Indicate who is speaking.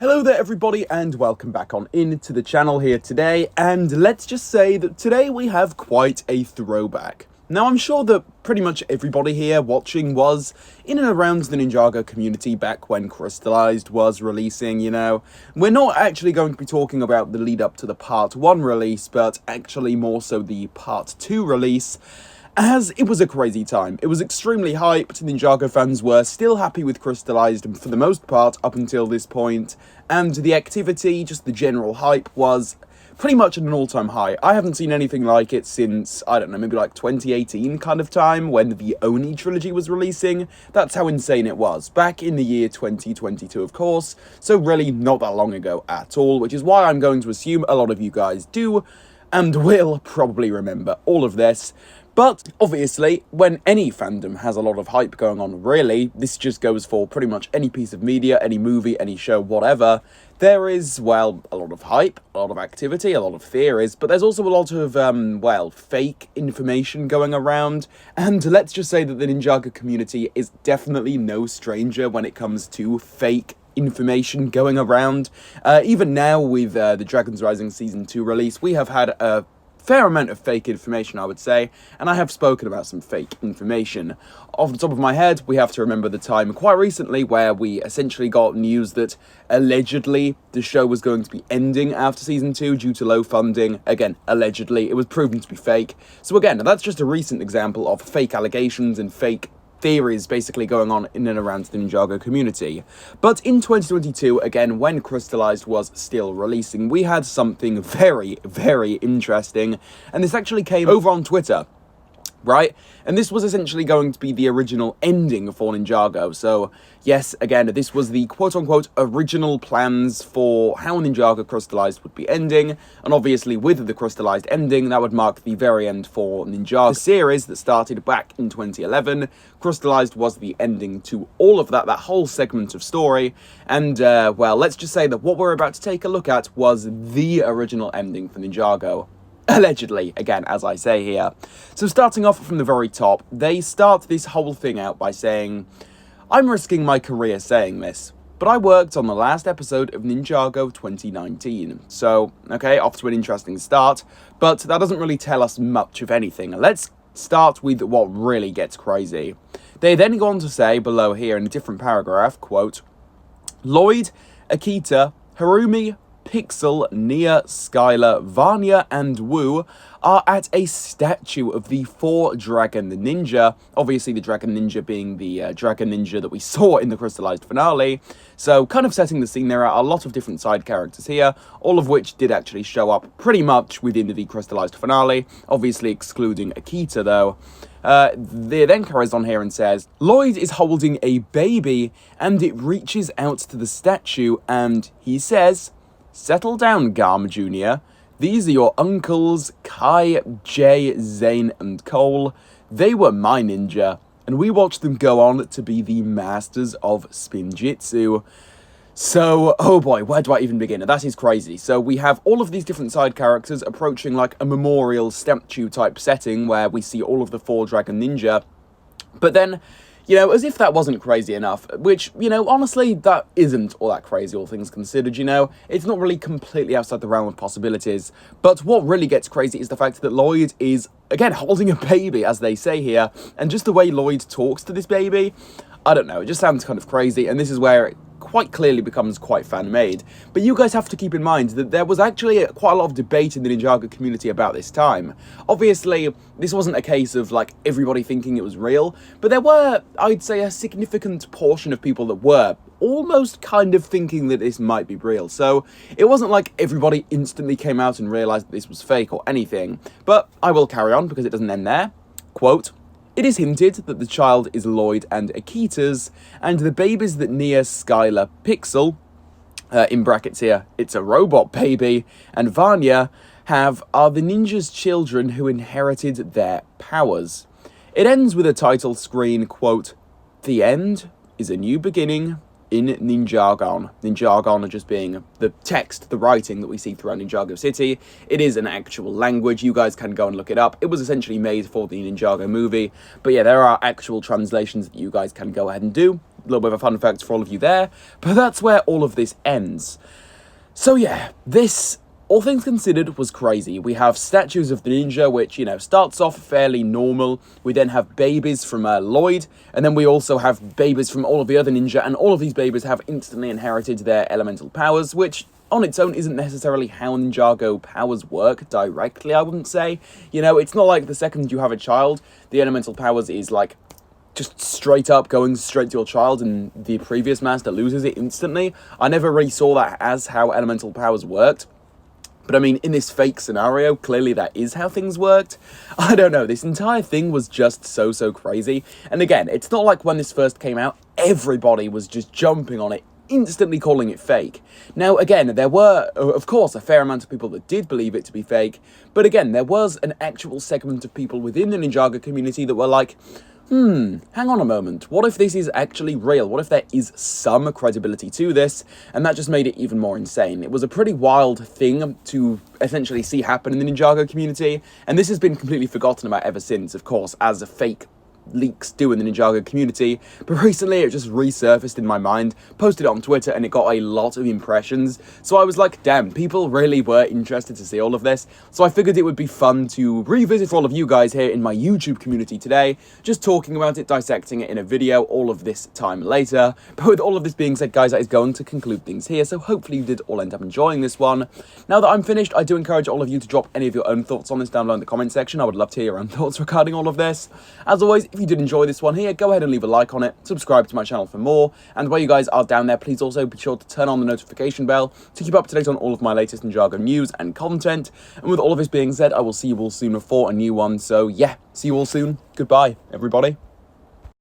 Speaker 1: Hello there everybody and welcome back on into the channel here today, and let's just say that today we have quite a throwback. Now I'm sure that pretty much everybody here watching was in and around the Ninjago community back when Crystalised was releasing, you know. We're not actually going to be talking about the lead up to the part 1 release, but actually more so the part 2 release. As it was a crazy time. It was extremely hyped, Ninjago fans were still happy with Crystalised for the most part up until this point, and the activity, just the general hype, was pretty much at an all-time high. I haven't seen anything like it since, I don't know, maybe like 2018 kind of time, when the Oni trilogy was releasing. That's how insane it was. Back in the year 2022, of course, so really not that long ago at all, which is why I'm going to assume a lot of you guys do, and will probably remember all of this. But, obviously, when any fandom has a lot of hype going on, really, this just goes for pretty much any piece of media, any movie, any show, whatever, there is, well, a lot of hype, a lot of activity, a lot of theories, but there's also a lot of, well, fake information going around, and let's just say that the Ninjago community is definitely no stranger when it comes to fake information going around. Even now, with the Dragon's Rising Season 2 release, we have had a fair amount of fake information, I would say, and I have spoken about some fake information. Off the top of my head, we have to remember the time quite recently where we essentially got news that allegedly the show was going to be ending after Season 2 due to low funding. Again, allegedly, it was proven to be fake. So again, that's just a recent example of fake allegations and fake theories basically going on in and around the Ninjago community. But in 2022, again, when Crystalised was still releasing, we had something very, very interesting, and this actually came over on Twitter, right? And this was essentially going to be the original ending for Ninjago. So, yes, again, this was the quote-unquote original plans for how Ninjago Crystalised would be ending, and obviously with the Crystalised ending, that would mark the very end for Ninjago. The series that started back in 2011, Crystalised was the ending to all of that whole segment of story, and, well, let's just say that what we're about to take a look at was the original ending for Ninjago. Allegedly, again, as I say here. So starting off from the very top, they start this whole thing out by saying, "I'm risking my career saying this, but I worked on the last episode of Ninjago 2019. So, okay, off to an interesting start, but that doesn't really tell us much of anything. Let's start with what really gets crazy. They then go on to say below here in a different paragraph, quote, "Lloyd, Akita, Harumi, Pixel, Nia, Skylar, Vanya, and Wu are at a statue of the 4-Dragon Ninja," obviously the Dragon Ninja being the Dragon Ninja that we saw in the Crystalised finale, so kind of setting the scene. There are a lot of different side characters here, all of which did actually show up pretty much within the Crystalised finale, obviously excluding Akita though. They then carries on here and says, "Lloyd is holding a baby, and it reaches out to the statue, and he says, 'Settle down, Garm Jr. These are your uncles, Kai, Jay, Zane, and Cole. They were my ninja, and we watched them go on to be the masters of Spinjitzu.'" So, oh boy, where do I even begin? That is crazy. So we have all of these different side characters approaching like a memorial statue type setting where we see all of the 4-Dragon Ninja, but then, you know, as if that wasn't crazy enough, which, you know, honestly, that isn't all that crazy, all things considered, you know? It's not really completely outside the realm of possibilities, but what really gets crazy is the fact that Lloyd is, again, holding a baby, as they say here, and just the way Lloyd talks to this baby, I don't know, it just sounds kind of crazy, and this is where it quite clearly becomes quite fan-made. But you guys have to keep in mind that there was actually quite a lot of debate in the Ninjago community about this time. Obviously, this wasn't a case of, like, everybody thinking it was real, but there were, I'd say, a significant portion of people that were almost kind of thinking that this might be real. So it wasn't like everybody instantly came out and realised that this was fake or anything. But I will carry on because it doesn't end there. Quote, "It is hinted that the child is Lloyd and Akita's, and the babies that Nia, Skylar, Pixel, in brackets here, it's a robot baby, and Vanya have are the ninja's children who inherited their powers." It ends with a title screen, quote, "The end is a new beginning in Ninjagon." Ninjagon just being the text, the writing that we see throughout Ninjago City. It is an actual language. You guys can go and look it up. It was essentially made for the Ninjago movie. But yeah, there are actual translations that you guys can go ahead and do. little bit of a fun fact for all of you there, but that's where all of this ends. So yeah, this, all things considered, was crazy. We have statues of the ninja, which, you know, starts off fairly normal. We then have babies from Lloyd, and then we also have babies from all of the other ninja, and all of these babies have instantly inherited their elemental powers, which on its own isn't necessarily how Ninjago powers work directly, I wouldn't say. You know, it's not like the second you have a child, the elemental powers is like just straight up going straight to your child and the previous master loses it instantly. I never really saw that as how elemental powers worked. But I mean, in this fake scenario, clearly that is how things worked. I don't know, this entire thing was just so crazy. And again, it's not like when this first came out, everybody was just jumping on it, instantly calling it fake. Now again, there were, of course, a fair amount of people that did believe it to be fake, but again, there was an actual segment of people within the Ninjago community that were like, hang on a moment, what if this is actually real? What if there is some credibility to this? And that just made it even more insane. It was a pretty wild thing to essentially see happen in the Ninjago community, and this has been completely forgotten about ever since, of course, as a fake leaks do in the Ninjago community, but recently it just resurfaced in my mind, posted it on Twitter, and it got a lot of impressions, so I was like, damn, people really were interested to see all of this, so I figured it would be fun to revisit for all of you guys here in my YouTube community today, just talking about it, dissecting it in a video all of this time later. But with all of this being said, guys, that is going to conclude things here, so hopefully you did all end up enjoying this one. Now that I'm finished, I do encourage all of you to drop any of your own thoughts on this down below in the comment section. I would love to hear your own thoughts regarding all of this. As always, if you did enjoy this one here, go ahead and leave a like on it, subscribe to my channel for more, and while you guys are down there, please also be sure to turn on the notification bell to keep up to date on all of my latest Ninjago news and content. And with all of this being said, I will see you all soon for a new one, so yeah, see you all soon. Goodbye, everybody.